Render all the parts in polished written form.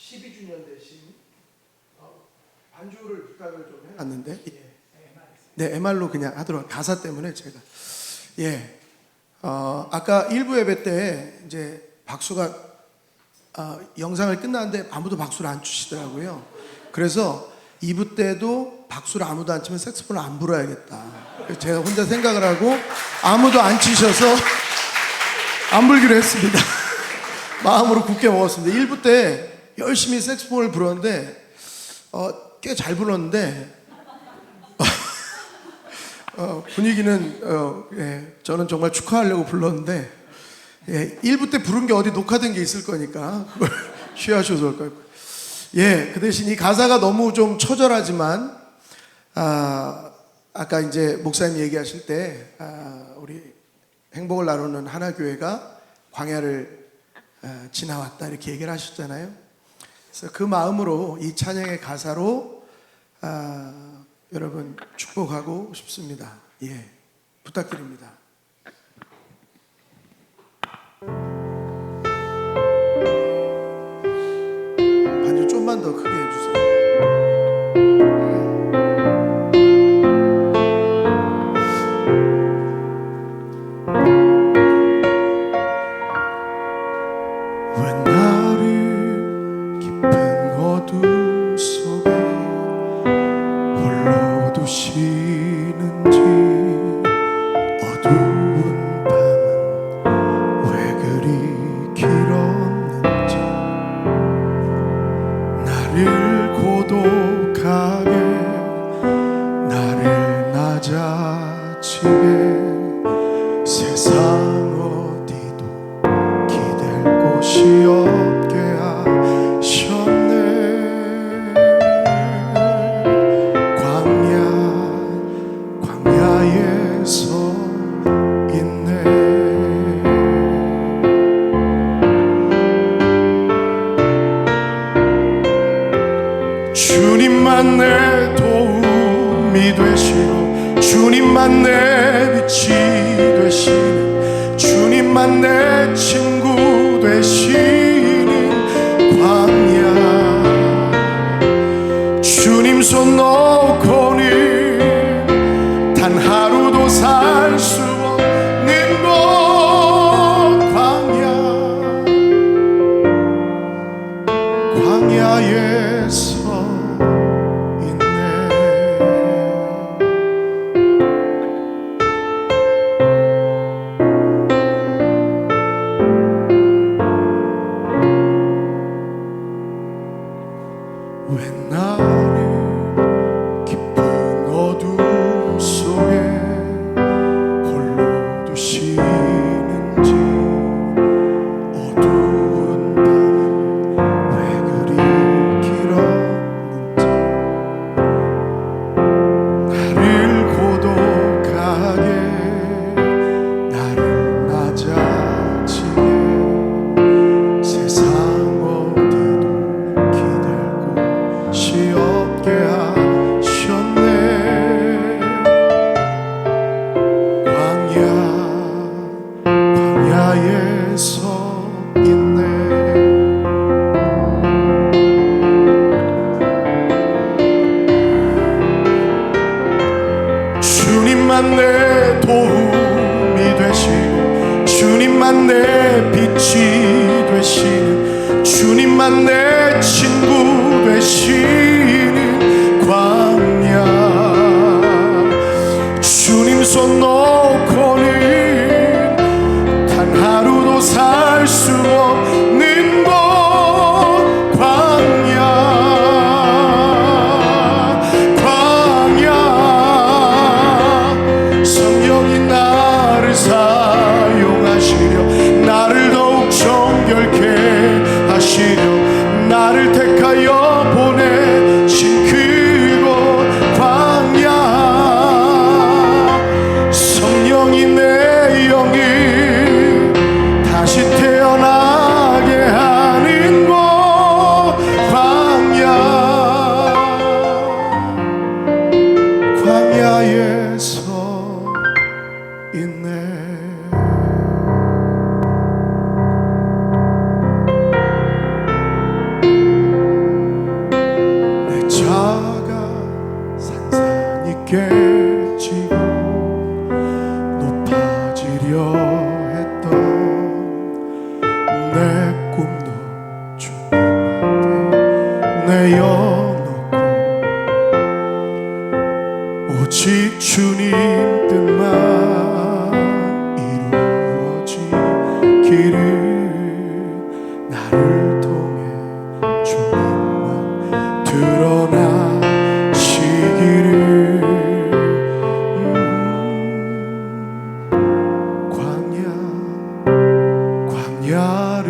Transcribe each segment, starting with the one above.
12주년 대신 반주를 부탁을 좀 해놨는데, 네, MR로 그냥 하도록, 가사 때문에 제가. 아까 1부 예배 때 이제 박수가 영상을 끝났는데 아무도 박수를 안 치시더라고요. 그래서 2부 때도 박수를 아무도 안 치면 색소폰을 안 불어야겠다. 그래서 제가 혼자 생각을 하고 아무도 안 치셔서 안 불기로 했습니다. 마음으로 굳게 먹었습니다. 1부 때 열심히 색소폰을 불었는데 꽤 잘 불었는데 분위기는 저는 정말 축하하려고 불렀는데 1부 때 부른 게 어디 녹화된 게 있을 거니까 그걸 취하셔도 좋을 거예요. 그 대신 이 가사가 너무 좀 처절하지만 아까 이제 목사님 얘기하실 때 우리 행복을 나누는 하나교회가 광야를 지나왔다 이렇게 얘기를 하셨잖아요. 그래서 그 마음으로 이 찬양의 가사로 여러분 축복하고 싶습니다. 부탁드립니다. 반주 좀만 더 크게 해주세요. 왜 나를 깊은 어둠 속에 홀로 두시는지, 어두운 밤은 왜 그리 길었는지, 나를 고독하게, 나를 낮아지게, 세상 어디도 기댈 곳이 없게 하셨네. 광야에 서 있네. 주님만 내 도움이 되시고, 주님만 내 빛이 되시는, 주님만 내 친구 되시는 광야. 주님 손 놓고는 단 하루도 살 수 없는 곳, 광야에 서 있네. 왜 나를 깊은 어둠 속에 홀로 두시는지, 어두운 밤은 왜 그리 길었는지, 나를 고독하게, 나를 낮아지게, 세상 어디도 기댈 곳이 없게 하셨네. 광야에 서 있네. 주님만 내 도움이 되시고, 주님만 내 빛이 되시는, 주님만 내 친구 되시는 광야. 주님 손 놓고는 단 하루도 살 수 없는 곳, 광야. 성령이 나를 사용하시려, 나를 더욱 정결케 하시려, 나를 택하여 보내 깨지고 높아지려 했던 내 꿈도 주님한테 내어놓고 오직 주님 뜻만 이루어지기를 나를 통해 주님만 드러나시기를 광야를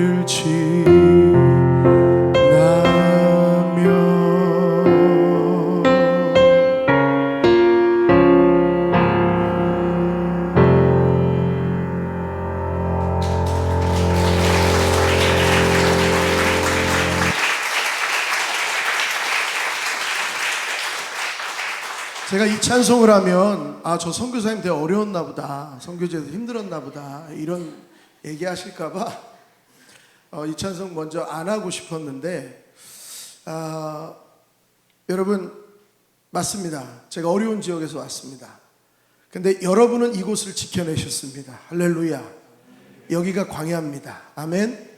제가 이 찬송을 하면 저 선교사님 되게 어려웠나 보다, 선교제도 힘들었나 보다 이런 얘기하실까봐 이 찬송 먼저 안 하고 싶었는데 여러분 맞습니다. 제가 어려운 지역에서 왔습니다. 근데 여러분은 이곳을 지켜내셨습니다. 할렐루야. 여기가 광야입니다. 아멘.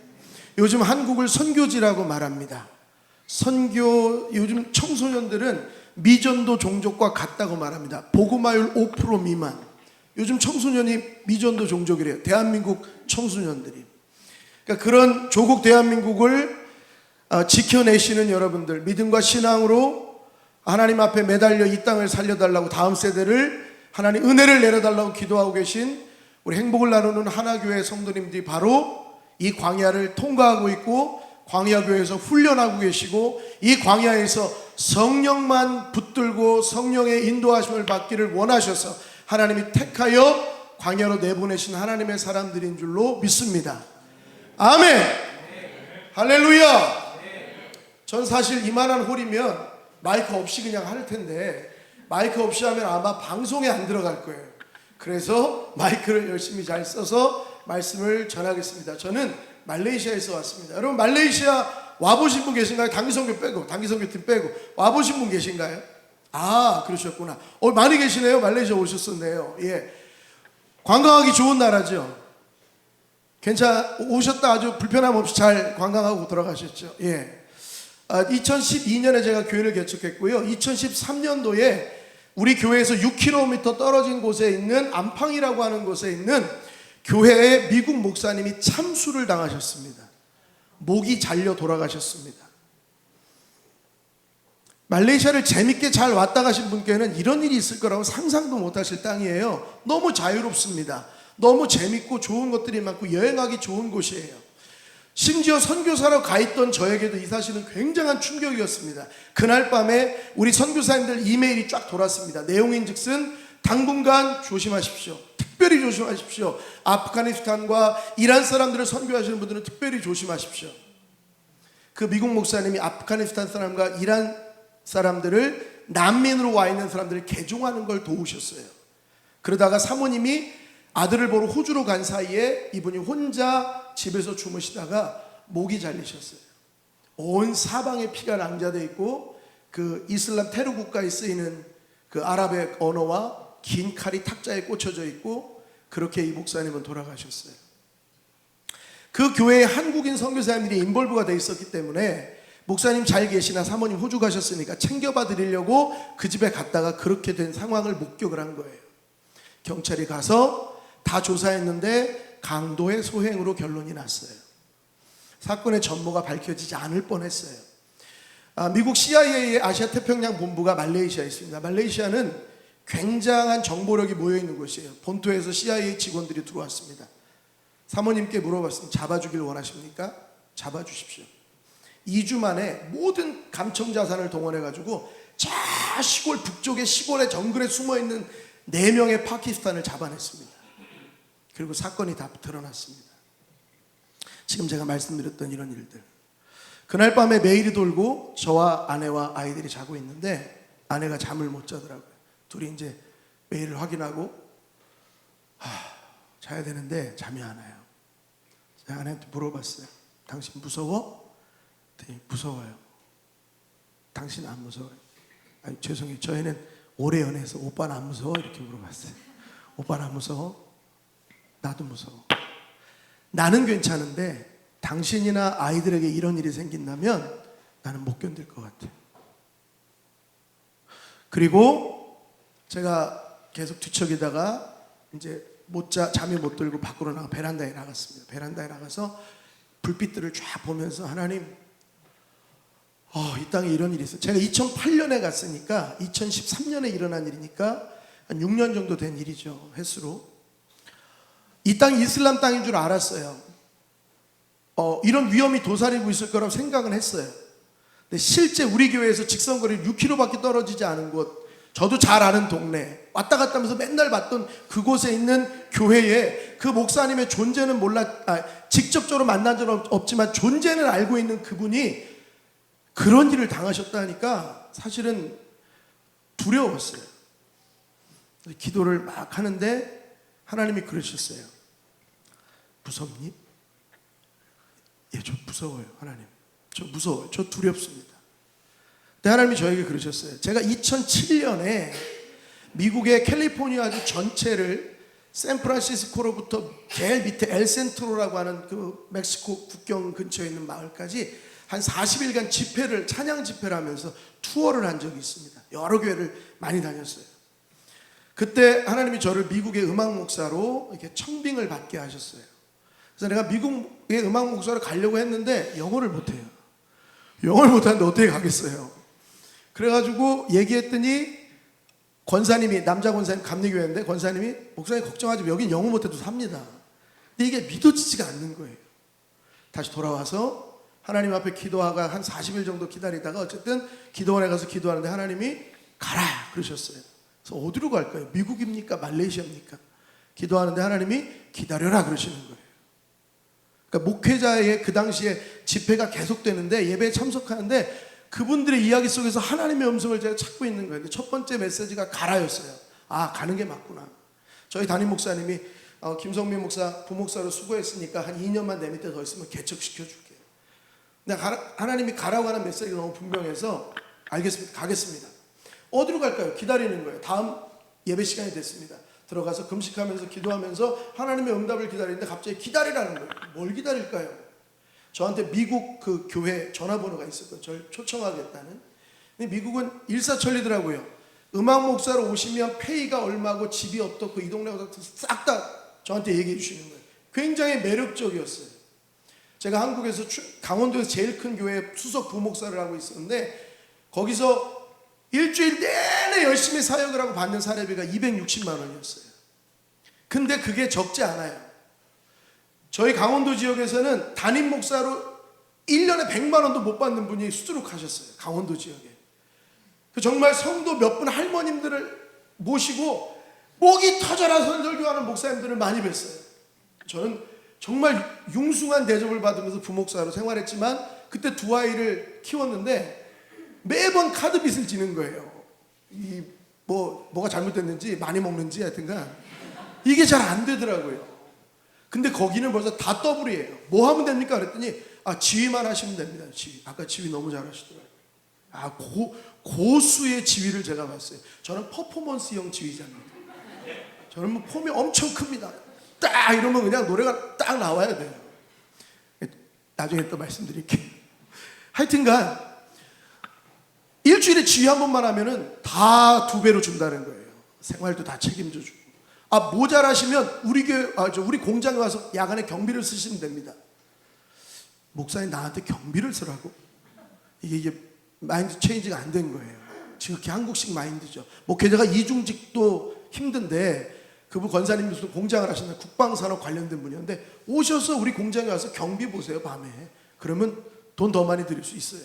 요즘 한국을 선교지라고 말합니다. 요즘 청소년들은 미전도 종족과 같다고 말합니다. 복음화율 5% 미만. 요즘 청소년이 미전도 종족이래요. 대한민국 청소년들이. 그러니까 그런 조국 대한민국을 지켜내시는 여러분들, 믿음과 신앙으로 하나님 앞에 매달려 이 땅을 살려달라고, 다음 세대를 하나님 은혜를 내려달라고 기도하고 계신 우리 행복을 나누는 하나교회 성도님들이 바로 이 광야를 통과하고 있고 광야교회에서 훈련하고 계시고, 이 광야에서 성령만 붙들고 성령의 인도하심을 받기를 원하셔서 하나님이 택하여 광야로 내보내신 하나님의 사람들인 줄로 믿습니다. 아멘. 할렐루야. 전 사실 이만한 홀이면 마이크 없이 그냥 할 텐데 마이크 없이 하면 아마 방송에 안 들어갈 거예요. 그래서 마이크를 열심히 잘 써서 말씀을 전하겠습니다. 저는 말레이시아에서 왔습니다. 여러분 말레이시아 와보신 분 계신가요? 단기선교팀 빼고 와보신 분 계신가요? 그러셨구나. 많이 계시네요. 말레이시아 오셨었네요. 예, 관광하기 좋은 나라죠. 오셨다 아주 불편함 없이 잘 관광하고 돌아가셨죠. 예. 2012년에 제가 교회를 개척했고요. 2013년도에 우리 교회에서 6km 떨어진 곳에 있는 안팡이라고 하는 곳에 있는 교회에 미국 목사님이 참수를 당하셨습니다. 목이 잘려 돌아가셨습니다. 말레이시아를 재밌게 잘 왔다 가신 분께는 이런 일이 있을 거라고 상상도 못하실 땅이에요. 너무 자유롭습니다. 너무 재밌고 좋은 것들이 많고 여행하기 좋은 곳이에요. 심지어 선교사로 가 있던 저에게도 이 사실은 굉장한 충격이었습니다. 그날 밤에 우리 선교사님들 이메일이 쫙 돌았습니다. 내용인즉슨 당분간 조심하십시오. 특별히 조심하십시오. 아프가니스탄과 이란 사람들을 선교하시는 분들은 특별히 조심하십시오. 그 미국 목사님이 아프가니스탄 사람과 이란 사람들을, 난민으로 와 있는 사람들을 개종하는 걸 도우셨어요. 그러다가 사모님이 아들을 보러 호주로 간 사이에 이분이 혼자 집에서 주무시다가 목이 잘리셨어요. 온 사방에 피가 낭자되어 있고 그 이슬람 테러 국가에 쓰이는 그 아랍의 언어와 긴 칼이 탁자에 꽂혀져 있고, 그렇게 이 목사님은 돌아가셨어요. 그 교회에 한국인 선교사님들이 인볼브가 되어 있었기 때문에 목사님 잘 계시나, 사모님 호주 가셨으니까 챙겨봐 드리려고 그 집에 갔다가 그렇게 된 상황을 목격을 한 거예요. 경찰이 가서 다 조사했는데 강도의 소행으로 결론이 났어요. 사건의 전모가 밝혀지지 않을 뻔했어요. 미국 CIA의 아시아 태평양 본부가 말레이시아에 있습니다. 말레이시아는 굉장한 정보력이 모여있는 곳이에요. 본토에서 CIA 직원들이 들어왔습니다. 사모님께 물어봤습니다. 잡아주길 원하십니까? 잡아주십시오. 2주 만에 모든 감청 자산을 동원해가지고 저 시골 북쪽의 시골의 정글에 숨어있는 4명의 파키스탄을 잡아냈습니다. 그리고 사건이 다 드러났습니다. 지금 제가 말씀드렸던 이런 일들. 그날 밤에 메일이 돌고 저와 아내와 아이들이 자고 있는데 아내가 잠을 못 자더라고요. 둘이 이제 메일을 확인하고 자야 되는데 잠이 안 와요. 제가 아내한테 물어봤어요. 당신 무서워? 네, 무서워요. 당신 안 무서워요? 아니 죄송해요. 저희는 오래 연애해서 오빠는 안 무서워? 이렇게 물어봤어요. 오빠는 안 무서워? 나도 무서워. 나는 괜찮은데 당신이나 아이들에게 이런 일이 생긴다면 나는 못 견딜 것 같아. 그리고 제가 계속 뒤척이다가 이제 잠이 못 들고 밖으로 베란다에 나갔습니다. 베란다에 나가서 불빛들을 쫙 보면서 하나님, 이 땅에 이런 일이 있어요. 제가 2008년에 갔으니까 2013년에 일어난 일이니까 한 6년 정도 된 일이죠. 횟수로. 이 땅이 이슬람 땅인 줄 알았어요. 이런 위험이 도사리고 있을 거라고 생각은 했어요. 근데 실제 우리 교회에서 직선거리 6km밖에 떨어지지 않은 곳, 저도 잘 아는 동네, 왔다 갔다 하면서 맨날 봤던 그곳에 있는 교회에 그 목사님의 존재는 직접적으로 만난 적은 없지만 존재는 알고 있는 그분이 그런 일을 당하셨다니까 사실은 두려웠어요. 기도를 막 하는데 하나님이 그러셨어요. 무섭니? 예, 저 무서워요. 하나님, 저 무서워요. 저 두렵습니다. 근데 하나님이 저에게 그러셨어요. 제가 2007년에 미국의 캘리포니아주 전체를 샌프란시스코로부터 제일 밑에 엘센트로라고 하는 그 멕시코 국경 근처에 있는 마을까지 한 40일간 찬양 집회를 하면서 투어를 한 적이 있습니다. 여러 교회를 많이 다녔어요. 그때 하나님이 저를 미국의 음악 목사로 이렇게 청빙을 받게 하셨어요. 그래서 내가 미국의 음악 목사로 가려고 했는데 영어를 못해요. 영어를 못하는데 어떻게 가겠어요? 그래가지고 얘기했더니 권사님이, 남자 권사님, 감리교회인데 권사님이, 목사님 걱정하지 마, 여긴 영어 못해도 삽니다. 근데 이게 믿어지지가 않는 거예요. 다시 돌아와서 하나님 앞에 기도하고 한 40일 정도 기다리다가 어쨌든 기도원에 가서 기도하는데 하나님이 가라 그러셨어요. 그래서 어디로 갈까요? 미국입니까? 말레이시아입니까? 기도하는데 하나님이 기다려라 그러시는 거예요. 그러니까 목회자의 그 당시에 집회가 계속되는데 예배에 참석하는데 그분들의 이야기 속에서 하나님의 음성을 제가 찾고 있는 거예요. 첫 번째 메시지가 가라였어요. 아, 가는 게 맞구나. 저희 담임 목사님이 김성민 목사 부목사로 수고했으니까 한 2년만 내 밑에 더 있으면 개척시켜줄게요. 근데 하나님이 가라고 하는 메시지가 너무 분명해서 알겠습니다. 가겠습니다. 어디로 갈까요? 기다리는 거예요. 다음 예배 시간이 됐습니다. 들어가서 금식하면서 기도하면서 하나님의 응답을 기다리는데 갑자기 기다리라는 거예요. 뭘 기다릴까요? 저한테 미국 그 교회 전화번호가 있었거든요. 저를 초청하겠다는. 근데 미국은 일사천리더라고요. 음악 목사로 오시면 페이가 얼마고 집이 어떻고 이 동네가 어떻고 싹 다 저한테 얘기해 주시는 거예요. 굉장히 매력적이었어요. 제가 한국에서 강원도에서 제일 큰 교회 수석 부목사를 하고 있었는데 거기서 일주일 내내 열심히 사역을 하고 받는 사례비가 260만 원이었어요. 근데 그게 적지 않아요. 저희 강원도 지역에서는 담임 목사로 1년에 100만 원도 못 받는 분이 수두룩하셨어요. 강원도 지역에. 정말 성도 몇 분 할머님들을 모시고 목이 터져라 설교하는 목사님들을 많이 뵀어요. 저는 정말 융숭한 대접을 받으면서 부목사로 생활했지만 그때 두 아이를 키웠는데 매번 카드빚을 지는 거예요. 뭐가 잘못됐는지 많이 먹는지 하여튼간 이게 잘 안 되더라고요. 근데 거기는 벌써 다 더블이에요. 뭐 하면 됩니까? 그랬더니 지휘만 하시면 됩니다. 지휘. 아까 지휘 너무 잘하시더라고요. 고수의 지휘를 제가 봤어요. 저는 퍼포먼스형 지휘자입니다. 저는 뭐 폼이 엄청 큽니다. 딱 이러면 그냥 노래가 딱 나와야 돼요. 나중에 또 말씀드릴게요. 하여튼간 일주일에 지휘 한 번만 하면은 다 2배로 준다는 거예요. 생활도 다 책임져 주고. 모자라시면 우리 공장에 와서 야간에 경비를 쓰시면 됩니다. 목사님 나한테 경비를 쓰라고? 이게 마인드 체인지가 안 된 거예요. 지극히 한국식 마인드죠. 목회자가 이중직도 힘든데 그분 권사님이 무슨 공장을 하시는 국방산업 관련된 분이었는데 오셔서 우리 공장에 와서 경비 보세요 밤에. 그러면 돈 더 많이 드릴 수 있어요.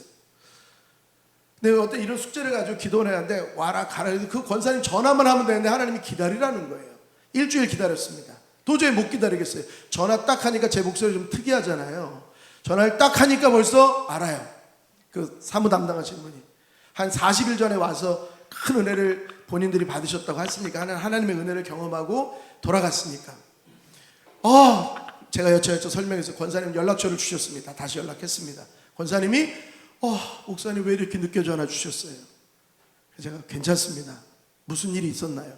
근데 어떤 이런 숙제를 가지고 기도를 해야하는데 와라 가라 해서 그 권사님 전화만 하면 되는데 하나님이 기다리라는 거예요. 일주일 기다렸습니다. 도저히 못 기다리겠어요. 전화 딱 하니까 제 목소리 좀 특이하잖아요. 전화를 딱 하니까 벌써 알아요. 그 사무 담당하시는 분이 한 40일 전에 와서 큰 은혜를 본인들이 받으셨다고 했으니까 하나님의 은혜를 경험하고 돌아갔으니까 제가 여차여차 설명해서 권사님 연락처를 주셨습니다. 다시 연락했습니다. 권사님이 목사님 왜 이렇게 늦게 전화 주셨어요? 제가 괜찮습니다. 무슨 일이 있었나요?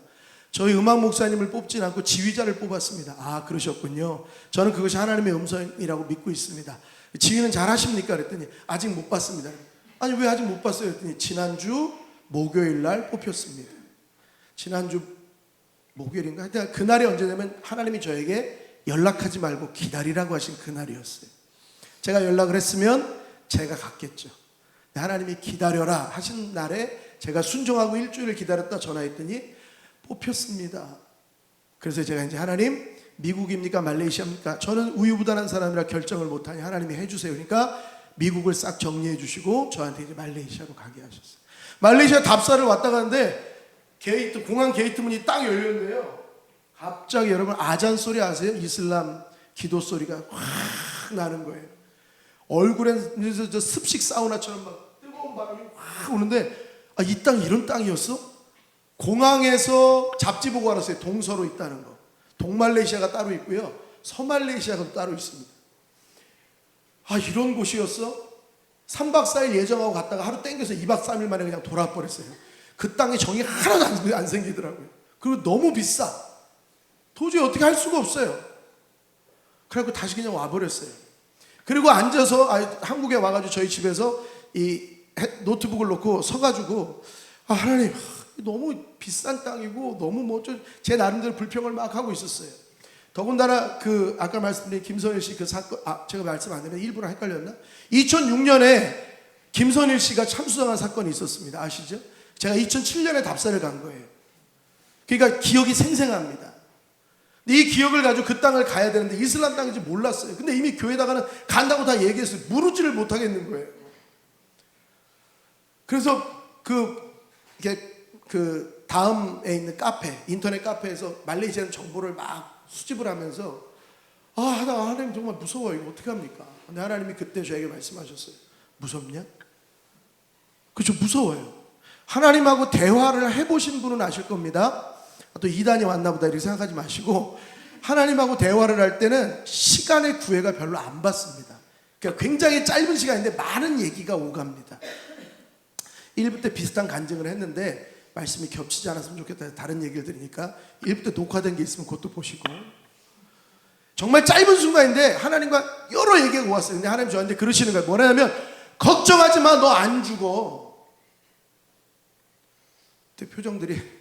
저희 음악 목사님을 뽑진 않고 지휘자를 뽑았습니다. 아, 그러셨군요. 저는 그것이 하나님의 음성이라고 믿고 있습니다. 지휘는 잘 하십니까? 그랬더니 아직 못 봤습니다. 아니, 왜 아직 못 봤어요? 그랬더니 지난주 목요일 날 뽑혔습니다. 지난주 목요일인가? 하여튼 그날이 언제냐면 하나님이 저에게 연락하지 말고 기다리라고 하신 그날이었어요. 제가 연락을 했으면 제가 갔겠죠. 하나님이 기다려라 하신 날에 제가 순종하고 일주일을 기다렸다 전화했더니 뽑혔습니다. 그래서 제가 이제 하나님, 미국입니까 말레이시아입니까? 저는 우유부단한 사람이라 결정을 못하니 하나님이 해주세요. 그러니까 미국을 싹 정리해 주시고 저한테 이제 말레이시아로 가게 하셨어요. 말레이시아 답사를 왔다 가는데 공항 게이트 문이 딱 열렸는데요, 갑자기 여러분 아잔 소리 아세요? 이슬람 기도 소리가 확 나는 거예요. 얼굴에 저 습식 사우나처럼 막 뜨거운 바람이 확 오는데, 아, 이 땅이 이런 땅이었어? 공항에서 잡지 보고 알았어요. 동서로 있다는 거. 동말레이시아가 따로 있고요, 서말레이시아가 따로 있습니다. 아, 이런 곳이었어? 3박 4일 예정하고 갔다가 하루 땡겨서 2박 3일 만에 그냥 돌아와 버렸어요. 그 땅에 정이 하나도 안 생기더라고요. 그리고 너무 비싸. 도저히 어떻게 할 수가 없어요. 그래갖고 다시 그냥 와버렸어요. 그리고 앉아서 한국에 와가지고 저희 집에서 이 노트북을 놓고 서가지고, 아, 하나님, 너무 비싼 땅이고 너무 제 나름대로 불평을 막 하고 있었어요. 더군다나 그 아까 말씀드린 김선일 씨 그 사건, 제가 말씀 안 드리면 일부러 헷갈렸나? 2006년에 김선일 씨가 참수당한 사건이 있었습니다. 아시죠? 제가 2007년에 답사를 간 거예요. 그러니까 기억이 생생합니다. 이 기억을 가지고 그 땅을 가야 되는데 이슬람 땅인지 몰랐어요. 근데 이미 교회다가는 간다고 다 얘기했어요. 무르지를 못하겠는 거예요. 그래서 그 다음에 있는 카페, 인터넷 카페에서 말레이시아 정보를 막 수집을 하면서, 하나님 정말 무서워요. 이거 어떻게 합니까? 근데 하나님이 그때 저에게 말씀하셨어요. 무섭냐? 그죠, 무서워요. 하나님하고 대화를 해보신 분은 아실 겁니다. 또 이단이 왔나 보다 이렇게 생각하지 마시고, 하나님하고 대화를 할 때는 시간의 구애가 별로 안 받습니다. 그러니까 굉장히 짧은 시간인데 많은 얘기가 오갑니다. 1부 때 비슷한 간증을 했는데 말씀이 겹치지 않았으면 좋겠다, 다른 얘기를 들으니까 1부 때 녹화된 게 있으면 그것도 보시고, 정말 짧은 순간인데 하나님과 여러 얘기가 왔어요. 근데 하나님 저한테 그러시는 거예요. 뭐냐면, 걱정하지 마, 너 안 죽어. 그때 표정들이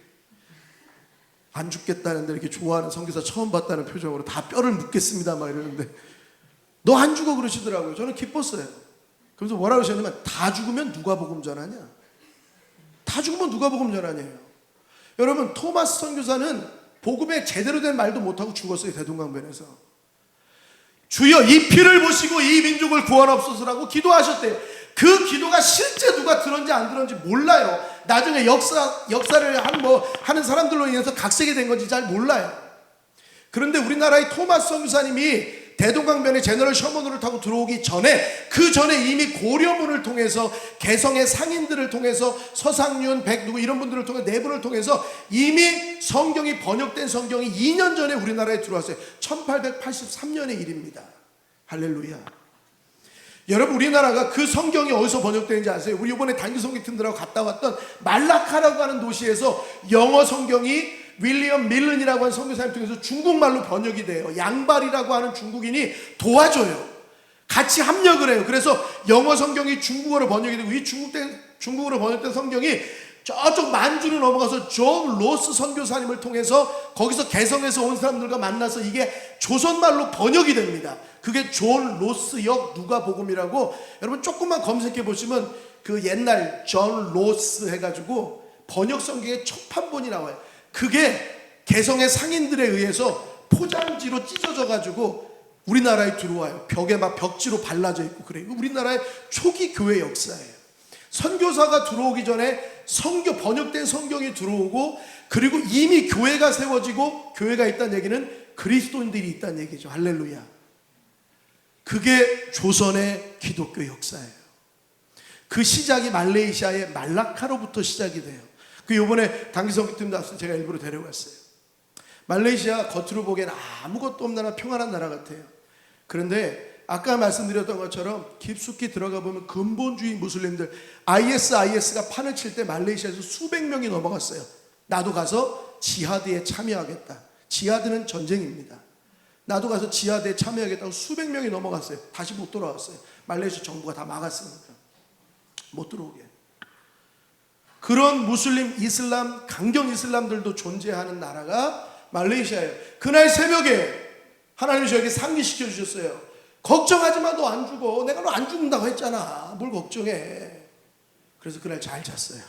안 죽겠다는데 이렇게 좋아하는 선교사 처음 봤다는 표정으로 다 뼈를 묻겠습니다 막 이러는데, 너 안 죽어 그러시더라고요. 저는 기뻤어요. 그래서 뭐라고 하셨냐면, 다 죽으면 누가 복음 전하냐? 다 죽으면 누가 복음 전하냐요. 여러분, 토마스 선교사는 복음에 제대로 된 말도 못하고 죽었어요. 대동강변에서. 주여 이 피를 보시고 이 민족을 구원하옵소서라고 기도하셨대요. 그 기도가 실제 누가 들었는지 안 들었는지 몰라요. 나중에 역사를 하는 사람들로 인해서 각색이 된 건지 잘 몰라요. 그런데 우리나라의 토마스 선교사님이 대동강변에 제너럴 셔먼호를 타고 들어오기 전에, 그 전에 이미 고려문을 통해서, 개성의 상인들을 통해서, 서상윤, 백누구 이런 분들을 통해 네 분을 통해서 이미 성경이 번역된 성경이 2년 전에 우리나라에 들어왔어요. 1883년의 일입니다. 할렐루야. 여러분, 우리나라가 그 성경이 어디서 번역되는지 아세요? 우리 이번에 단기 성경팀들하고 갔다 왔던 말라카라고 하는 도시에서 영어 성경이 윌리엄 밀런이라고 하는 선교사님 통해서 중국말로 번역이 돼요. 양발이라고 하는 중국인이 도와줘요. 같이 합력을 해요. 그래서 영어 성경이 중국어로 번역이 되고, 이 중국어로 번역된 성경이 저쪽 만주로 넘어가서 존 로스 선교사님을 통해서 거기서 개성에서 온 사람들과 만나서 이게 조선말로 번역이 됩니다. 그게 존 로스역 누가복음이라고, 여러분 조금만 검색해 보시면 그 옛날 존 로스 해가지고 번역 성경의 초판본이 나와요. 그게 개성의 상인들에 의해서 포장지로 찢어져 가지고 우리나라에 들어와요. 벽에 막 벽지로 발라져 있고 그래요. 우리나라의 초기 교회 역사예요. 선교사가 들어오기 전에 번역된 성경이 들어오고, 그리고 이미 교회가 세워지고, 교회가 있다는 얘기는 그리스도인들이 있다는 얘기죠. 할렐루야. 그게 조선의 기독교 역사예요. 그 시작이 말레이시아의 말라카로부터 시작이 돼요. 그 요번에 단기성교팀도 앞서 제가 일부러 데려갔어요. 말레이시아 겉으로 보기엔 아무것도 없는 평안한 나라 같아요. 그런데 아까 말씀드렸던 것처럼 깊숙이 들어가 보면 근본주의 무슬림들, IS가 판을 칠 때 말레이시아에서 수백 명이 넘어갔어요. 나도 가서 지하드에 참여하겠다. 지하드는 전쟁입니다. 나도 가서 지하드에 참여하겠다고 수백 명이 넘어갔어요. 다시 못 돌아왔어요. 말레이시아 정부가 다 막았으니까 못 들어오게. 그런 무슬림, 이슬람, 강경 이슬람들도 존재하는 나라가 말레이시아예요. 그날 새벽에 하나님이 저에게 상기시켜 주셨어요. 걱정하지 마, 너 안 죽어. 내가 너 안 죽는다고 했잖아. 뭘 걱정해. 그래서 그날 잘 잤어요.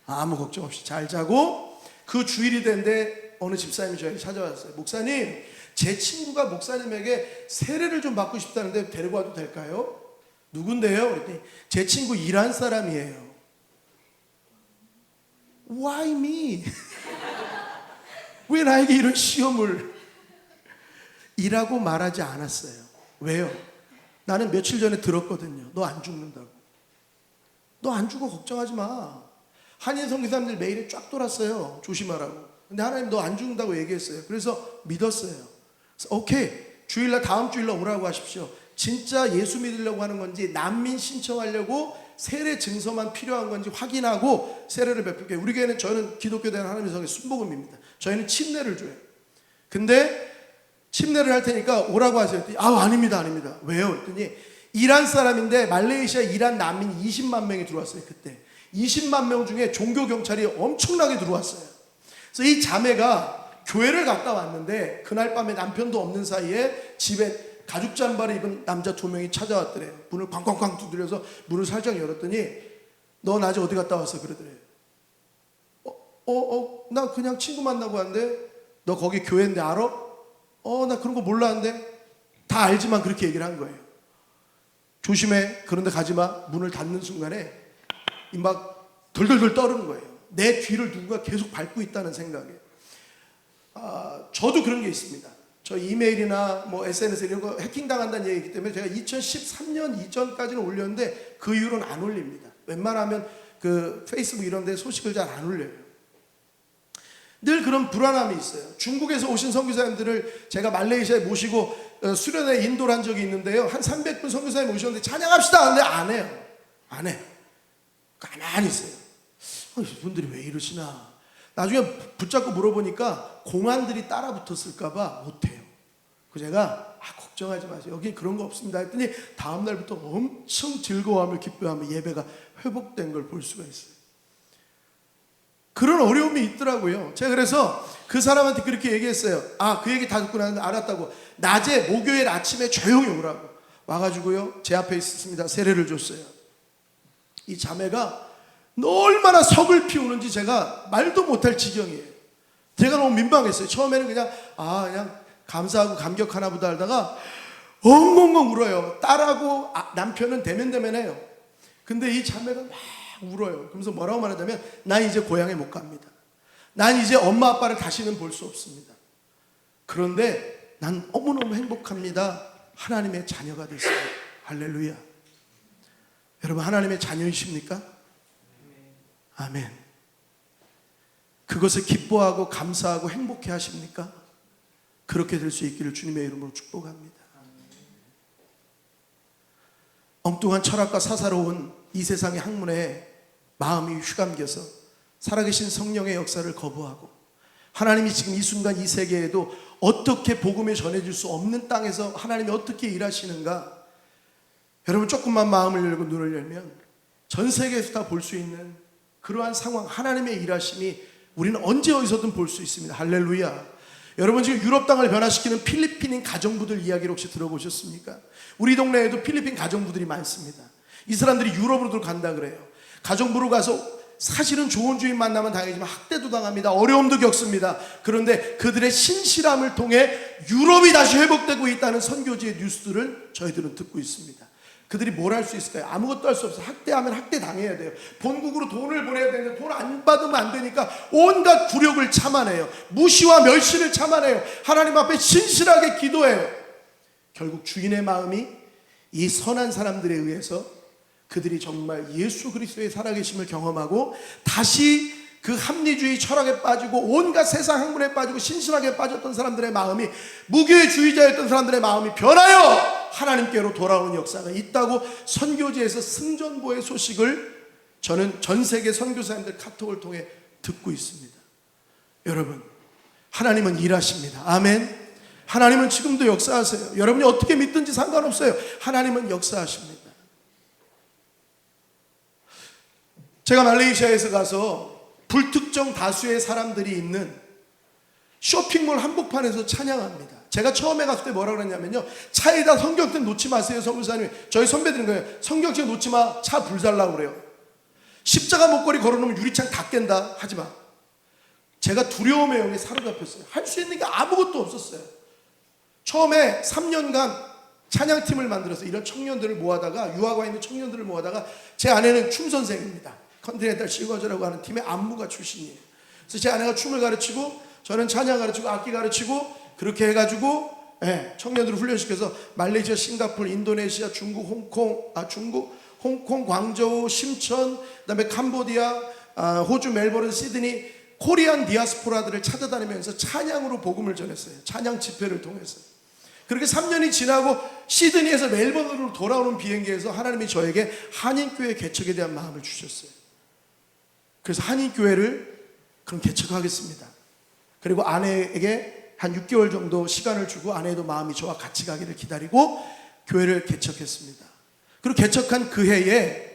아무 걱정 없이 잘 자고, 그 주일이 됐는데 어느 집사님이 저에게 찾아왔어요. 목사님, 제 친구가 목사님에게 세례를 좀 받고 싶다는데 데리고 와도 될까요? 누군데요? 그랬더니 제 친구 이란 사람이에요. Why me? 왜 나에게 이런 시험을? 이라고 말하지 않았어요. 왜요? 나는 며칠 전에 들었거든요. 너 안 죽는다고. 너 안 죽어, 걱정하지 마. 한인 선교사님들 메일에 쫙 돌았어요. 조심하라고. 근데 하나님 너 안 죽는다고 얘기했어요. 그래서 믿었어요. 그래서 오케이, 주일날, 다음 주일날 오라고 하십시오. 진짜 예수 믿으려고 하는 건지, 난민 신청하려고 세례 증서만 필요한 건지 확인하고 세례를 베풀게요. 우리 교회는, 저는 기독교 대한 하나님의 성의 순복음입니다. 저희는 침례를 줘요. 근데 침례를 할 테니까 오라고 하세요. 아닙니다. 왜요? 그랬더니 이란 사람인데 말레이시아 이란 난민 20만 명이 들어왔어요. 그때 20만 명 중에 종교 경찰이 엄청나게 들어왔어요. 그래서 이 자매가 교회를 갔다 왔는데 그날 밤에 남편도 없는 사이에 집에 가죽 잠바를 입은 남자 2명이 찾아왔더래요. 문을 쾅쾅쾅 두드려서 문을 살짝 열었더니 너 낮에 어디 갔다 왔어? 그러더래요. 나 그냥 친구 만나고 왔는데 너 거기 교회인데 알아? 나 그런 거 몰랐는데. 다 알지만 그렇게 얘기를 한 거예요. 조심해, 그런데 가지마. 문을 닫는 순간에 막 덜덜덜 떠르는 거예요. 내 뒤를 누군가 계속 밟고 있다는 생각에. 저도 그런 게 있습니다. 저 이메일이나 뭐 SNS 이런 거 해킹당한다는 얘기이기 때문에 제가 2013년 이전까지는 올렸는데 그 이후로는 안 올립니다. 웬만하면 그 페이스북 이런 데 소식을 잘 안 올려요. 늘 그런 불안함이 있어요. 중국에서 오신 선교사님들을 제가 말레이시아에 모시고 수련회 인도를 한 적이 있는데요. 한 300분 선교사님 오셨는데 찬양합시다 하는데 안 해요. 안 해. 가만히 있어요. 이분들이 왜 이러시나. 나중에 붙잡고 물어보니까 공안들이 따라 붙었을까봐 못해요. 그래서 제가 걱정하지 마세요. 여기 그런 거 없습니다 했더니 다음날부터 엄청 즐거워하며 기뻐하며 예배가 회복된 걸 볼 수가 있어요. 그런 어려움이 있더라고요. 제가 그래서 그 사람한테 그렇게 얘기했어요. 그 얘기 다 듣고 나는데 알았다고. 낮에 목요일 아침에 조용히 오라고. 와가지고요, 제 앞에 있었습니다. 세례를 줬어요. 이 자매가 얼마나 석을 피우는지 제가 말도 못할 지경이에요. 제가 너무 민망했어요. 처음에는 그냥 감사하고 감격하나 보다 하다가 엉엉엉 울어요. 딸하고 남편은 대면대면해요. 근데 이 자매가 막 울어요. 그러면서 뭐라고 말하냐면 난 이제 고향에 못 갑니다. 난 이제 엄마 아빠를 다시는 볼 수 없습니다. 그런데 난 너무너무 행복합니다. 하나님의 자녀가 됐어요. 할렐루야. 여러분, 하나님의 자녀이십니까? 아멘. 그것을 기뻐하고 감사하고 행복해 하십니까? 그렇게 될 수 있기를 주님의 이름으로 축복합니다. 엉뚱한 철학과 사사로운 이 세상의 학문에 마음이 휘감겨서 살아계신 성령의 역사를 거부하고 하나님이 지금 이 순간 이 세계에도 어떻게 복음을 전해줄 수 없는 땅에서 하나님이 어떻게 일하시는가. 여러분, 조금만 마음을 열고 눈을 열면 전 세계에서 다 볼 수 있는 그러한 상황, 하나님의 일하심이 우리는 언제 어디서든 볼 수 있습니다. 할렐루야. 여러분, 지금 유럽 땅을 변화시키는 필리핀인 가정부들 이야기를 혹시 들어보셨습니까? 우리 동네에도 필리핀 가정부들이 많습니다. 이 사람들이 유럽으로 간다 그래요. 가정부로 가서 사실은 좋은 주인 만나면 다행이지만 학대도 당합니다. 어려움도 겪습니다. 그런데 그들의 신실함을 통해 유럽이 다시 회복되고 있다는 선교지의 뉴스들을 저희들은 듣고 있습니다. 그들이 뭘 할 수 있을까요? 아무것도 할 수 없어요. 학대하면 학대 당해야 돼요. 본국으로 돈을 보내야 되는데 돈 안 받으면 안 되니까 온갖 굴욕을 참아내요. 무시와 멸시를 참아내요. 하나님 앞에 신실하게 기도해요. 결국 주인의 마음이 이 선한 사람들에 의해서 그들이 정말 예수 그리스도의 살아계심을 경험하고 다시 그 합리주의 철학에 빠지고 온갖 세상 학문에 빠지고 신실하게 빠졌던 사람들의 마음이, 무교회주의자였던 사람들의 마음이 변하여 하나님께로 돌아오는 역사가 있다고 선교지에서 승전보의 소식을 저는 전 세계 선교사님들 카톡을 통해 듣고 있습니다. 여러분, 하나님은 일하십니다. 아멘. 하나님은 지금도 역사하세요. 여러분이 어떻게 믿든지 상관없어요. 하나님은 역사하십니다. 제가 말레이시아에서 가서 불특정 다수의 사람들이 있는 쇼핑몰 한복판에서 찬양합니다. 제가 처음에 갔을 때 뭐라고 그랬냐면요, 차에다 성경책 놓지 마세요. 선교사님이 저희 선배들인 거예요. 성경책 놓지 마, 차 불살라고 그래요. 십자가 목걸이 걸어놓으면 유리창 다 깬다, 하지 마. 제가 두려움의 영에 사로잡혔어요. 할 수 있는 게 아무것도 없었어요. 처음에 3년간 찬양팀을 만들어서 이런 청년들을 모아다가, 유학 와 있는 청년들을 모아다가, 제 아내는 춤 선생입니다. 컨티넨탈 시거저라고 하는 팀의 안무가 출신이에요. 그래서 제 아내가 춤을 가르치고 저는 찬양 가르치고 악기 가르치고, 그렇게 해가지고 청년들을 훈련시켜서 말레이시아, 싱가포르, 인도네시아, 홍콩, 광저우, 심천, 그다음에 캄보디아, 호주, 멜버른, 시드니, 코리안 디아스포라들을 찾아다니면서 찬양으로 복음을 전했어요. 찬양 집회를 통해서. 그렇게 3년이 지나고 시드니에서 멜버른으로 돌아오는 비행기에서 하나님이 저에게 한인교회 개척에 대한 마음을 주셨어요. 그래서 한인교회를 그럼 개척하겠습니다. 그리고 아내에게 한 6개월 정도 시간을 주고, 아내도 마음이 저와 같이 가기를 기다리고 교회를 개척했습니다. 그리고 개척한 그 해에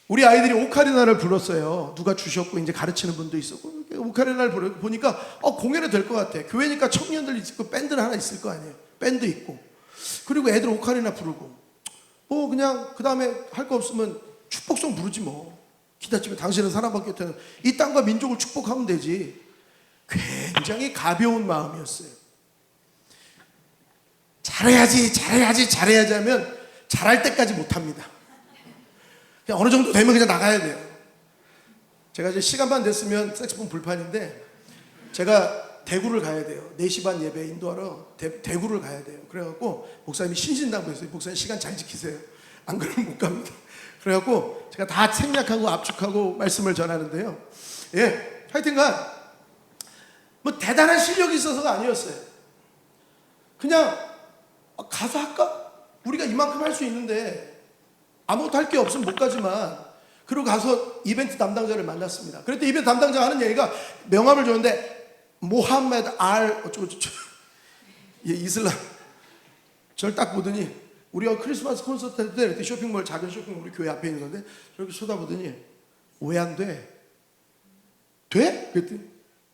우리 아이들이 오카리나를 불렀어요. 누가 주셨고 이제 가르치는 분도 있었고, 오카리나를 보니까 공연이 될 것 같아. 교회니까 청년들 있고 밴드는 하나 있을 거 아니에요. 밴드 있고, 그리고 애들 오카리나 부르고, 뭐 그냥 그 다음에 할 거 없으면 축복송 부르지 뭐. 기다치면 당신은 사랑받기 위해서는 이 땅과 민족을 축복하면 되지. 굉장히 가벼운 마음이었어요. 잘해야지 하면 잘할 때까지 못합니다. 그냥 어느 정도 되면 그냥 나가야 돼요. 제가 이제 시간만 됐으면 색소폰 불판인데, 제가 대구를 가야 돼요. 4시 반 예배 인도하러 대구를 가야 돼요. 그래갖고 목사님이 신신당부했어요. 목사님 시간 잘 지키세요. 안 그러면 못 갑니다. 그래갖고 제가 다 생략하고 압축하고 말씀을 전하는데요. 하여튼간 뭐 대단한 실력이 있어서가 아니었어요. 그냥 가서 할까? 우리가 이만큼 할 수 있는데 아무것도 할 게 없으면 못 가지만, 그리고 가서 이벤트 담당자를 만났습니다. 그랬더니 이벤트 담당자가 하는 얘기가 명함을 줬는데 모함메드 알 어쩌고저쩌고, 이슬람. 저를 딱 보더니, 우리가 크리스마스 콘서트 할 때 쇼핑몰, 작은 쇼핑몰 우리 교회 앞에 있는 건데 저렇게 쳐다보더니 왜 안 돼? 돼? 그랬더니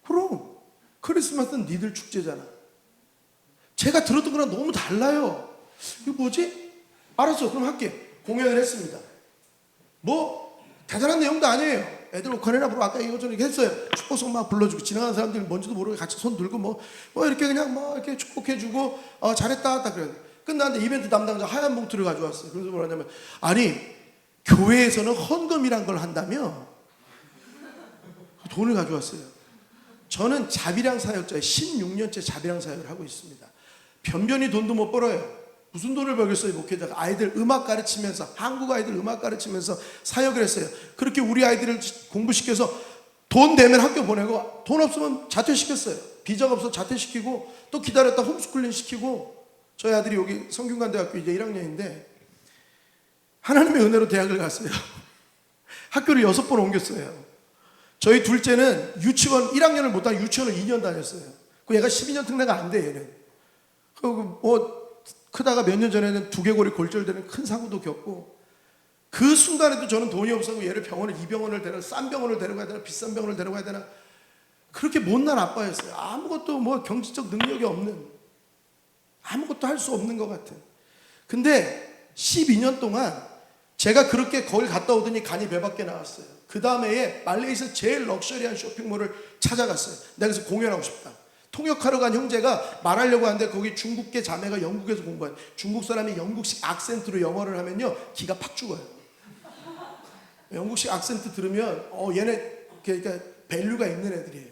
그럼 크리스마스는 니들 축제잖아. 제가 들었던 거랑 너무 달라요. 이거 뭐지? 알았어, 그럼 할게. 공연을 했습니다. 뭐 대단한 내용도 아니에요. 애들 오카리나 부르고 아까 이거저거 했어요. 축복송 막 불러주고, 지나가는 사람들 뭔지도 모르고 같이 손 들고 뭐 이렇게 그냥 뭐 이렇게 축복해주고, 잘했다 딱 그래요. 끝났는데 이벤트 담당자 하얀 봉투를 가져왔어요. 그래서 뭐라냐면, 아니 교회에서는 헌금이란 걸 한다며 돈을 가져왔어요. 저는 자비랑 사역자에 16년째 자비랑 사역을 하고 있습니다. 변변히 돈도 못 벌어요. 무슨 돈을 벌겠어요. 목회자가 아이들 음악 가르치면서, 한국 아이들 음악 가르치면서 사역을 했어요. 그렇게 우리 아이들을 공부시켜서 돈 되면 학교 보내고, 돈 없으면 자퇴시켰어요. 비자가 없어서 자퇴시키고, 또 기다렸다 홈스쿨링 시키고. 저희 아들이 여기 성균관대학교 이제 1학년인데 하나님의 은혜로 대학을 갔어요. 학교를 6번 옮겼어요. 저희 둘째는 유치원 1학년을 못 다니고 유치원을 2년 다녔어요. 그 얘가 12년 특례가 안 돼, 얘는. 그리고 뭐 크다가 몇 년 전에는 두개골이 골절되는 큰 사고도 겪고, 그 순간에도 저는 돈이 없어서 얘를 병원을, 이 병원을 데려가, 싼 병원을 데려가야 되나 비싼 병원을 데려가야 되나, 그렇게 못난 아빠였어요. 아무것도 뭐 경제적 능력이 없는, 아무것도 할 수 없는 것 같은. 근데 12년 동안 제가 그렇게 거기 갔다 오더니 간이 배밖에 나왔어요. 그 다음에 말레이시아 제일 럭셔리한 쇼핑몰을 찾아갔어요. 내가 그래서 공연하고 싶다. 통역하러 간 형제가 말하려고 하는데, 거기 중국계 자매가 영국에서 공부한, 중국 사람이 영국식 악센트로 영어를 하면요 기가 팍 죽어요. 영국식 악센트 들으면 얘네 그러니까 밸류가 있는 애들이에요.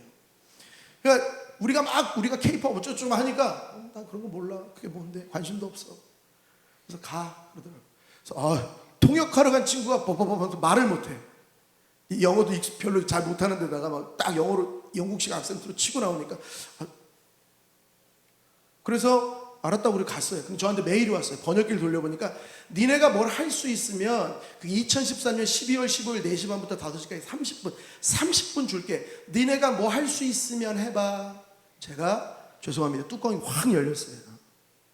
그러니까 우리가 케이팝 어쩌고 하니까 난 그런 거 몰라. 그게 뭔데? 관심도 없어. 그래서 가 그러더라고. 그래서 통역하러 간 친구가 말을 못해. 이 영어도 별로 잘 못하는 데다가 막 딱 영어로 영국식 악센트로 치고 나오니까, 그래서 알았다고 우리 갔어요. 근데 저한테 메일이 왔어요. 번역기를 돌려보니까 니네가 뭘 할 수 있으면 그 2014년 12월 15일 4시 반부터 5시까지 30분 줄게. 니네가 뭐 할 수 있으면 해봐. 제가 죄송합니다. 뚜껑이 확 열렸어요.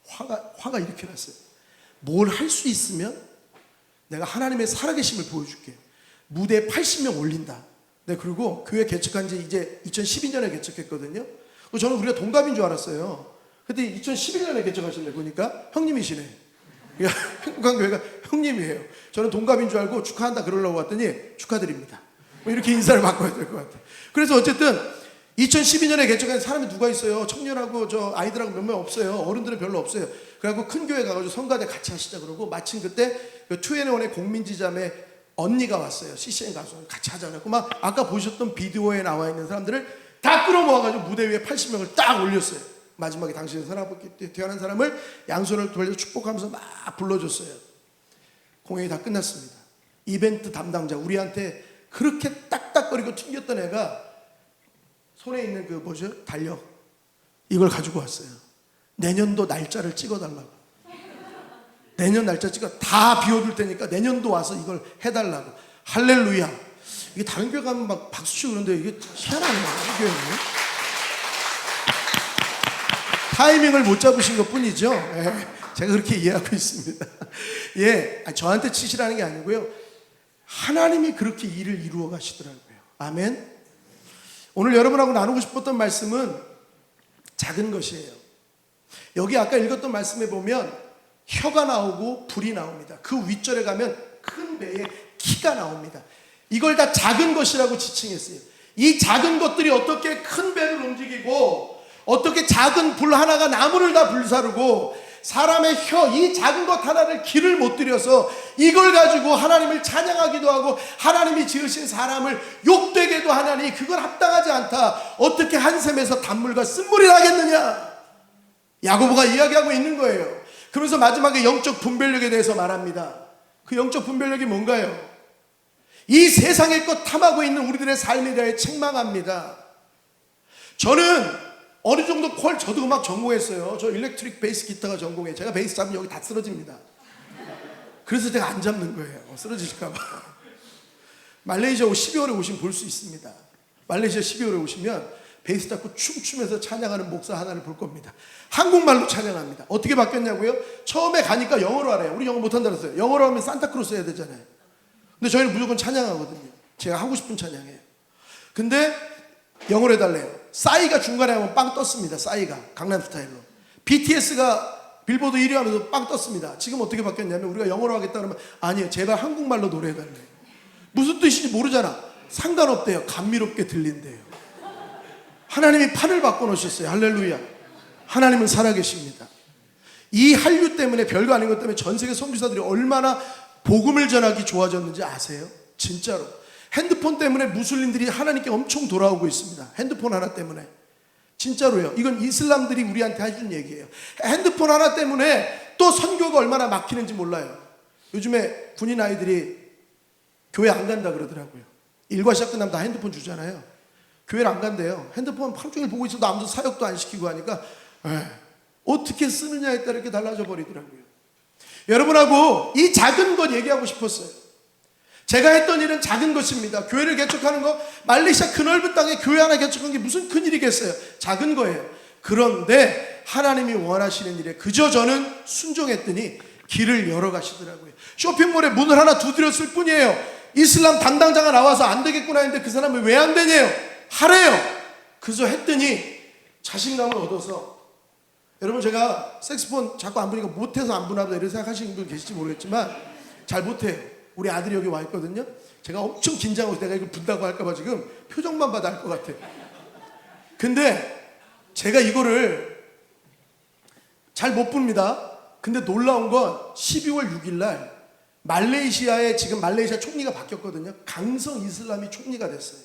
화가 이렇게 났어요. 뭘 할 수 있으면 내가 하나님의 살아계심을 보여줄게. 무대에 80명 올린다. 네, 그리고 교회 개척한 지 이제 2012년에 개척했거든요. 저는 우리가 동갑인 줄 알았어요. 근데 2011년에 개척하셨네. 보니까 형님이시네. 행복한교회가 형님이에요. 저는 동갑인 줄 알고 축하한다 그러려고 왔더니 축하드립니다. 뭐 이렇게 인사를 바꿔야 될 것 같아요. 그래서 어쨌든 2012년에 개척한 사람이 누가 있어요? 청년하고 저 아이들하고 몇 명 없어요. 어른들은 별로 없어요. 그래갖고 큰 교회 가가지고 성가대 같이 하시자 그러고 마침 그때 그 2NE1의 공민지자매 언니가 왔어요. CCM 가수 같이 하자 그래갖고 막 아까 보셨던 비디오에 나와 있는 사람들을 다 끌어모아가지고 무대 위에 80명을 딱 올렸어요. 마지막에 당신의 살아보기 태어난 사람을 양손을 돌려 축복하면서 막 불러줬어요. 공연이 다 끝났습니다. 이벤트 담당자 우리한테 그렇게 딱딱거리고 튕겼던 애가 손에 있는 그 뭐죠? 달력 이걸 가지고 왔어요. 내년도 날짜를 찍어달라고. 내년 날짜 찍어 다 비워둘 테니까 내년도 와서 이걸 해달라고. 할렐루야. 이게 다른 교회 가면 막 박수 치고 그러는데 이게 희한하네요. 이 교회는 타이밍을 못 잡으신 것 뿐이죠. 예, 제가 그렇게 이해하고 있습니다. 예, 저한테 치시라는 게 아니고요. 하나님이 그렇게 일을 이루어 가시더라고요. 아멘. 오늘 여러분하고 나누고 싶었던 말씀은 작은 것이에요. 여기 아까 읽었던 말씀에 보면 혀가 나오고 불이 나옵니다. 그 윗절에 가면 큰 배에 키가 나옵니다. 이걸 다 작은 것이라고 지칭했어요. 이 작은 것들이 어떻게 큰 배를 움직이고 어떻게 작은 불 하나가 나무를 다 불사르고 사람의 혀, 이 작은 것 하나를 길을 못 들여서 이걸 가지고 하나님을 찬양하기도 하고 하나님이 지으신 사람을 욕되게도 하나니 그걸 합당하지 않다. 어떻게 한 샘에서 단물과 쓴물이 나겠느냐. 야고보가 이야기하고 있는 거예요. 그러면서 마지막에 영적 분별력에 대해서 말합니다. 그 영적 분별력이 뭔가요? 이 세상의 것 탐하고 있는 우리들의 삶에 대해 책망합니다. 저는 어느 정도 저도 음악 전공했어요. 저 일렉트릭 베이스 기타가 전공해요. 제가 베이스 잡으면 여기 다 쓰러집니다. 그래서 제가 안 잡는 거예요. 쓰러지실까봐. 말레이시아 12월에 오시면 볼 수 있습니다. 말레이시아 12월에 오시면 베이스 잡고 춤추면서 찬양하는 목사 하나를 볼 겁니다. 한국말로 찬양합니다. 어떻게 바뀌었냐고요? 처음에 가니까 영어로 하래요. 우리 영어 못한다 그랬어요. 영어로 하면 산타크로스 해야 되잖아요. 근데 저희는 무조건 찬양하거든요. 제가 하고 싶은 찬양이에요. 근데 영어로 해달래요. 싸이가 중간에 하면 빵 떴습니다. 싸이가 강남스타일로. BTS가 빌보드 1위 하면서 빵 떴습니다. 지금 어떻게 바뀌었냐면 우리가 영어로 하겠다 그러면 아니요 제발 한국말로 노래해달래요. 무슨 뜻인지 모르잖아. 상관없대요. 감미롭게 들린대요. 하나님이 판을 바꿔놓으셨어요. 할렐루야. 하나님은 살아계십니다. 이 한류 때문에 별거 아닌 것 때문에 전 세계 선교사들이 얼마나 복음을 전하기 좋아졌는지 아세요? 진짜로. 핸드폰 때문에 무슬림들이 하나님께 엄청 돌아오고 있습니다. 핸드폰 하나 때문에. 진짜로요. 이건 이슬람들이 우리한테 해준 얘기예요. 핸드폰 하나 때문에 또 선교가 얼마나 막히는지 몰라요. 요즘에 군인 아이들이 교회 안 간다 그러더라고요. 일과 시작 끝나면 다 핸드폰 주잖아요. 교회를 안 간대요. 핸드폰 하루 종일 보고 있어도 아무도 사역도 안 시키고 하니까 어떻게 쓰느냐에 따라 이렇게 달라져 버리더라고요. 여러분하고 이 작은 것 얘기하고 싶었어요. 제가 했던 일은 작은 것입니다. 교회를 개척하는 거, 말레이시아 그 넓은 땅에 교회 하나 개척한 게 무슨 큰일이겠어요. 작은 거예요. 그런데 하나님이 원하시는 일에 그저 저는 순종했더니 길을 열어가시더라고요. 쇼핑몰에 문을 하나 두드렸을 뿐이에요. 이슬람 담당자가 나와서 안 되겠구나 했는데 그 사람은 왜 안 되냐요? 하래요. 그저 했더니 자신감을 얻어서. 여러분 제가 색소폰 자꾸 안 부니까 못해서 안 부나 보다 이런 생각하시는 분 계실지 모르겠지만 잘 못해요. 우리 아들이 여기 와 있거든요. 제가 엄청 긴장하고 내가 이걸 분다고 할까봐 지금 표정만 봐도 알 것 같아요. 근데 제가 이거를 잘 못 붑니다. 근데 놀라운 건 12월 6일 날 말레이시아에 지금 말레이시아 총리가 바뀌었거든요. 강성 이슬람이 총리가 됐어요.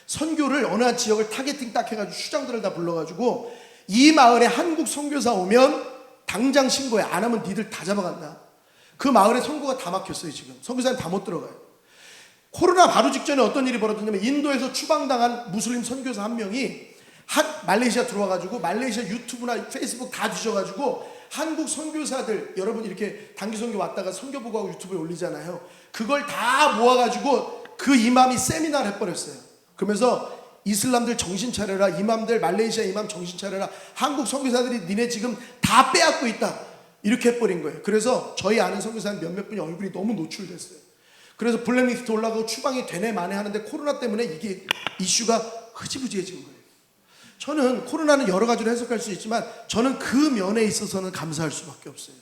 선교를 어느 한 지역을 타겟팅 딱 해가지고 수장들을 다 불러가지고 이 마을에 한국 선교사 오면 당장 신고해. 안 하면 니들 다 잡아간다. 그 마을에 선교가 다 막혔어요. 지금 선교사님 다 못 들어가요. 코로나 바로 직전에 어떤 일이 벌어졌냐면 인도에서 추방당한 무슬림 선교사 한 명이 말레이시아 들어와가지고 말레이시아 유튜브나 페이스북 다 뒤져가지고 한국 선교사들, 여러분 이렇게 단기 선교 왔다가 선교 보고하고 유튜브에 올리잖아요. 그걸 다 모아가지고 그 이맘이 세미나를 해버렸어요. 그러면서 이슬람들 정신 차려라, 이맘들 말레이시아 이맘 정신 차려라, 한국 선교사들이 니네 지금 다 빼앗고 있다, 이렇게 해버린 거예요. 그래서 저희 아는 선교사는 몇몇 분이 얼굴이 너무 노출됐어요. 그래서 블랙리스트 올라가고 추방이 되네 마네 하는데 코로나 때문에 이게 이슈가 흐지부지해진 거예요. 저는 코로나는 여러 가지로 해석할 수 있지만 저는 그 면에 있어서는 감사할 수밖에 없어요.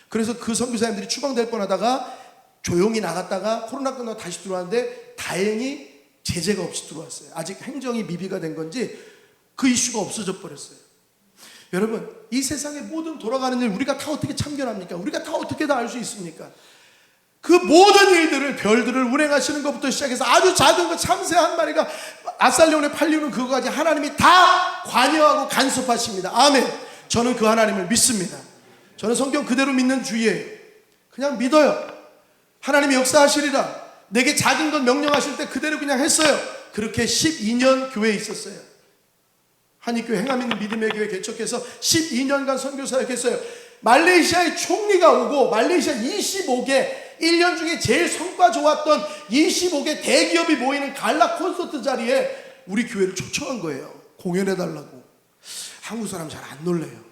그래서 그 선교사님들이 추방될 뻔하다가 조용히 나갔다가 코로나 끝나고 다시 들어왔는데 다행히 제재가 없이 들어왔어요. 아직 행정이 미비가 된 건지 그 이슈가 없어져 버렸어요. 여러분, 이 세상의 모든 돌아가는 일 우리가 다 어떻게 참견합니까? 우리가 다 어떻게 다 알 수 있습니까? 그 모든 일들을, 별들을 운행하시는 것부터 시작해서 아주 작은 것, 참새 한 마리가 아살리온에 팔리는 그거까지 하나님이 다 관여하고 간섭하십니다. 아멘. 저는 그 하나님을 믿습니다. 저는 성경 그대로 믿는 주의예요. 그냥 믿어요. 하나님이 역사하시리라. 내게 작은 것 명령하실 때 그대로 그냥 했어요. 그렇게 12년 교회에 있었어요. 한익교회 행함 있는 믿음의 교회 개척해서 12년간 선교사역했어요. 말레이시아의 총리가 오고 말레이시아 25개 1년 중에 제일 성과 좋았던 25개 대기업이 모이는 갈라 콘서트 자리에 우리 교회를 초청한 거예요. 공연해달라고. 한국 사람 잘 안 놀래요.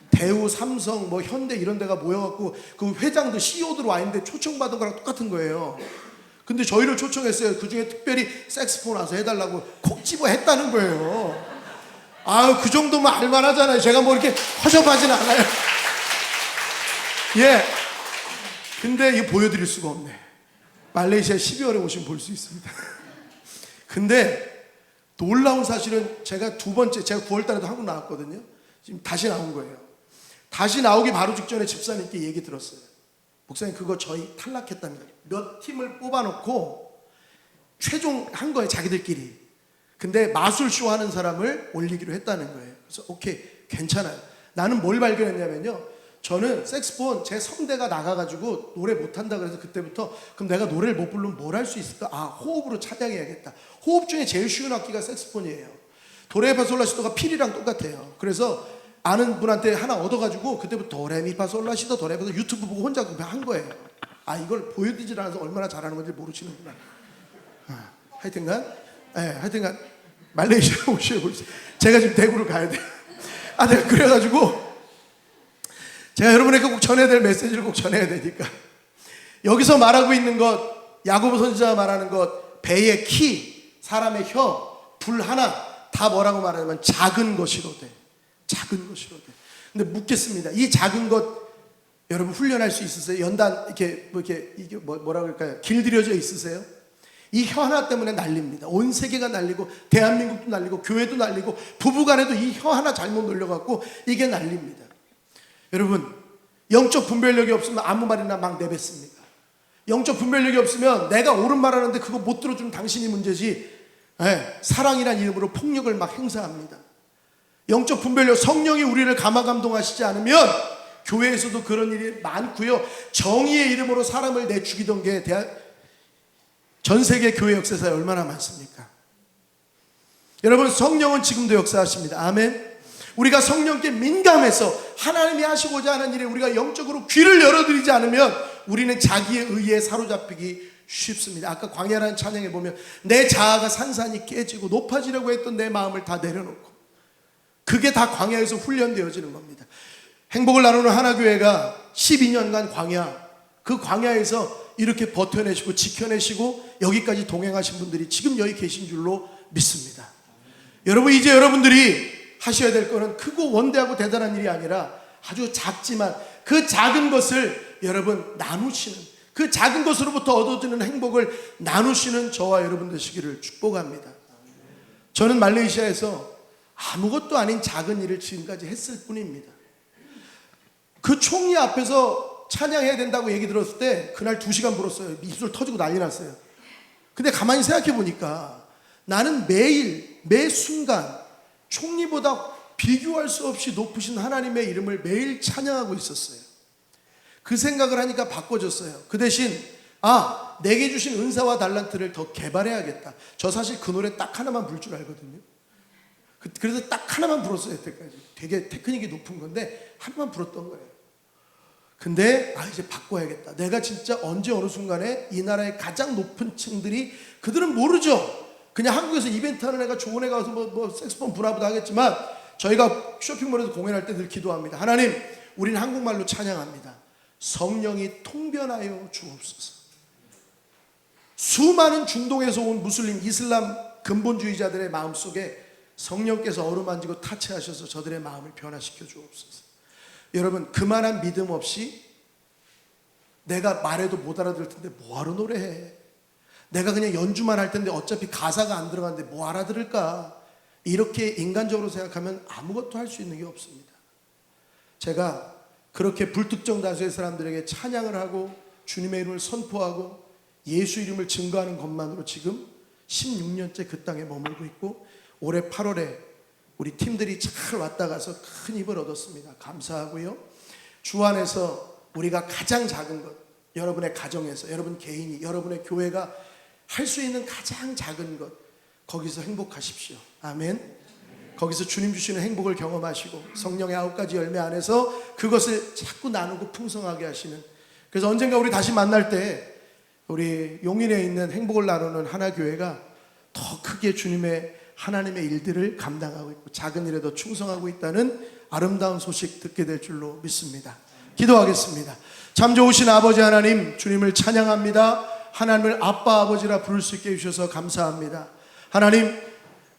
대우, 삼성, 뭐 현대 이런 데가 모여갖고 그 회장들, CEO들 와 있는데 초청받은 거랑 똑같은 거예요. 근데 저희를 초청했어요. 그 중에 특별히 색스폰 와서 해달라고 콕 집어 했다는 거예요. 아유, 그 정도면 알만하잖아요. 제가 뭐 이렇게 허접하진 않아요. 예. 근데 이거 보여드릴 수가 없네. 말레이시아 12월에 오시면 볼 수 있습니다. 근데 놀라운 사실은 제가 두 번째, 제가 9월 달에도 한국 나왔거든요. 지금 다시 나온 거예요. 다시 나오기 바로 직전에 집사님께 얘기 들었어요. 목사님, 그거 저희 탈락했답니다. 몇 팀을 뽑아놓고 최종 한 거예요, 자기들끼리. 근데 마술쇼 하는 사람을 올리기로 했다는 거예요. 그래서 오케이, 괜찮아요. 나는 뭘 발견했냐면요, 저는 색스폰 제 성대가 나가가지고 노래 못한다 그래서 그때부터 그럼 내가 노래를 못 부르면 뭘 할 수 있을까? 아, 호흡으로 찬양해야겠다. 호흡 중에 제일 쉬운 악기가 색스폰이에요. 도레미파솔라시도가 필이랑 똑같아요. 그래서 아는 분한테 하나 얻어가지고 그때부터 도레미파솔라시도 도레미파솔 유튜브 보고 혼자 한 거예요. 아, 이걸 보여드리질 않아서 얼마나 잘하는 건지 모르시는구나. 하여튼간 말레이시아 오시고 제가 지금 대구를 가야 돼요. 내가 그래가지고 제가 여러분에게 꼭 전해야 될 메시지를 꼭 전해야 되니까 여기서 말하고 있는 것, 야고보 선지자가 말하는 것, 배의 키, 사람의 혀, 불 하나 다 뭐라고 말하냐면 작은 것이로되, 작은 것이로되. 근데 묻겠습니다. 이 작은 것 여러분 훈련할 수 있으세요? 연단 이게 뭐라 그럴까요? 길들여져 있으세요? 이 혀 하나 때문에 난립니다. 온 세계가 난리고 대한민국도 난리고 교회도 난리고 부부간에도 이 혀 하나 잘못 놀려갖고 이게 난립니다. 여러분, 영적 분별력이 없으면 아무 말이나 막 내뱉습니다. 영적 분별력이 없으면 내가 옳은 말 하는데 그거 못 들어주는 당신이 문제지, 사랑이란 이름으로 폭력을 막 행사합니다. 영적 분별력, 성령이 우리를 감화감동하시지 않으면 교회에서도 그런 일이 많고요. 정의의 이름으로 사람을 내 죽이던 게 전 세계 교회 역사에 얼마나 많습니까? 여러분, 성령은 지금도 역사하십니다. 아멘. 우리가 성령께 민감해서 하나님이 하시고자 하는 일에 우리가 영적으로 귀를 열어드리지 않으면 우리는 자기의 의에 사로잡히기 쉽습니다. 아까 광야라는 찬양에 보면 내 자아가 산산이 깨지고 높아지려고 했던 내 마음을 다 내려놓고, 그게 다 광야에서 훈련되어지는 겁니다. 행복을 나누는 하나교회가 12년간 광야, 그 광야에서 이렇게 버텨내시고 지켜내시고 여기까지 동행하신 분들이 지금 여기 계신 줄로 믿습니다. 여러분, 이제 여러분들이 하셔야 될 거는 크고 원대하고 대단한 일이 아니라 아주 작지만 그 작은 것을 여러분 나누시는, 그 작은 것으로부터 얻어지는 행복을 나누시는 저와 여러분 되시기를 축복합니다. 저는 말레이시아에서 아무것도 아닌 작은 일을 지금까지 했을 뿐입니다. 그 총리 앞에서 찬양해야 된다고 얘기 들었을 때 그날 2시간 불었어요. 입술 터지고 난리 났어요. 근데 가만히 생각해 보니까 나는 매일 매 순간 총리보다 비교할 수 없이 높으신 하나님의 이름을 매일 찬양하고 있었어요. 그 생각을 하니까 바꿔졌어요. 그 대신 내게 주신 은사와 달란트를 더 개발해야겠다. 저 사실 그 노래 딱 하나만 부를 줄 알거든요. 그래서 딱 하나만 불었어요. 여태까지 되게 테크닉이 높은 건데 하나만 불었던 거예요. 근데 이제 바꿔야겠다. 내가 진짜 언제 어느 순간에 이 나라의 가장 높은 층들이, 그들은 모르죠. 그냥 한국에서 이벤트 하는 애가 좋은 애가 와서 뭐 색소폰 불아부다 하겠지만, 저희가 쇼핑몰에서 공연할 때 늘 기도합니다. 하나님, 우리는 한국말로 찬양합니다. 성령이 통변하여 주옵소서. 수많은 중동에서 온 무슬림, 이슬람 근본주의자들의 마음속에 성령께서 어루만지고 타치하셔서 저들의 마음을 변화시켜 주옵소서. 여러분, 그만한 믿음 없이 내가 말해도 못 알아들을 텐데 뭐하러 노래해? 내가 그냥 연주만 할 텐데 어차피 가사가 안 들어가는데 뭐 알아들을까? 이렇게 인간적으로 생각하면 아무것도 할 수 있는 게 없습니다. 제가 그렇게 불특정 다수의 사람들에게 찬양을 하고 주님의 이름을 선포하고 예수 이름을 증거하는 것만으로 지금 16년째 그 땅에 머물고 있고, 올해 8월에 우리 팀들이 잘 왔다 가서 큰 힘을 얻었습니다. 감사하고요. 주 안에서 우리가 가장 작은 것, 여러분의 가정에서, 여러분 개인이, 여러분의 교회가 할 수 있는 가장 작은 것, 거기서 행복하십시오. 아멘. 거기서 주님 주시는 행복을 경험하시고 성령의 9가지 열매 안에서 그것을 자꾸 나누고 풍성하게 하시는, 그래서 언젠가 우리 다시 만날 때 우리 용인에 있는 행복을 나누는 하나교회가 더 크게 주님의 하나님의 일들을 감당하고 있고 작은 일에 더 충성하고 있다는 아름다운 소식 듣게 될 줄로 믿습니다. 기도하겠습니다. 참 좋으신 아버지 하나님, 주님을 찬양합니다. 하나님을 아빠 아버지라 부를 수 있게 해주셔서 감사합니다. 하나님,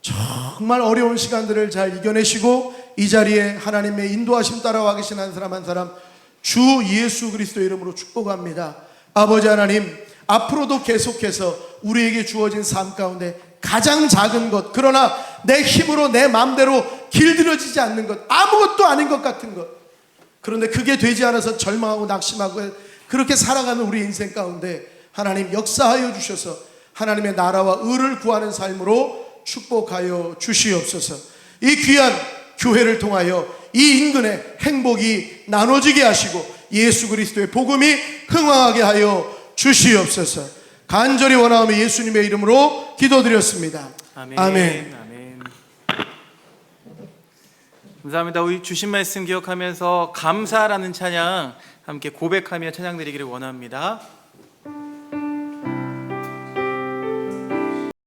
정말 어려운 시간들을 잘 이겨내시고 이 자리에 하나님의 인도하심 따라와 계신 한 사람 한 사람 주 예수 그리스도의 이름으로 축복합니다. 아버지 하나님, 앞으로도 계속해서 우리에게 주어진 삶 가운데 가장 작은 것, 그러나 내 힘으로 내 마음대로 길들여지지 않는 것, 아무것도 아닌 것 같은 것, 그런데 그게 되지 않아서 절망하고 낙심하고 그렇게 살아가는 우리 인생 가운데 하나님 역사하여 주셔서 하나님의 나라와 의를 구하는 삶으로 축복하여 주시옵소서. 이 귀한 교회를 통하여 이 인근의 행복이 나눠지게 하시고 예수 그리스도의 복음이 흥왕하게 하여 주시옵소서. 간절히 원하오며 예수님의 이름으로 기도드렸습니다. 아멘. 아멘. 아멘. 감사합니다. 우리 주신 말씀 기억하면서 감사라는 찬양 함께 고백하며 찬양 드리기를 원합니다.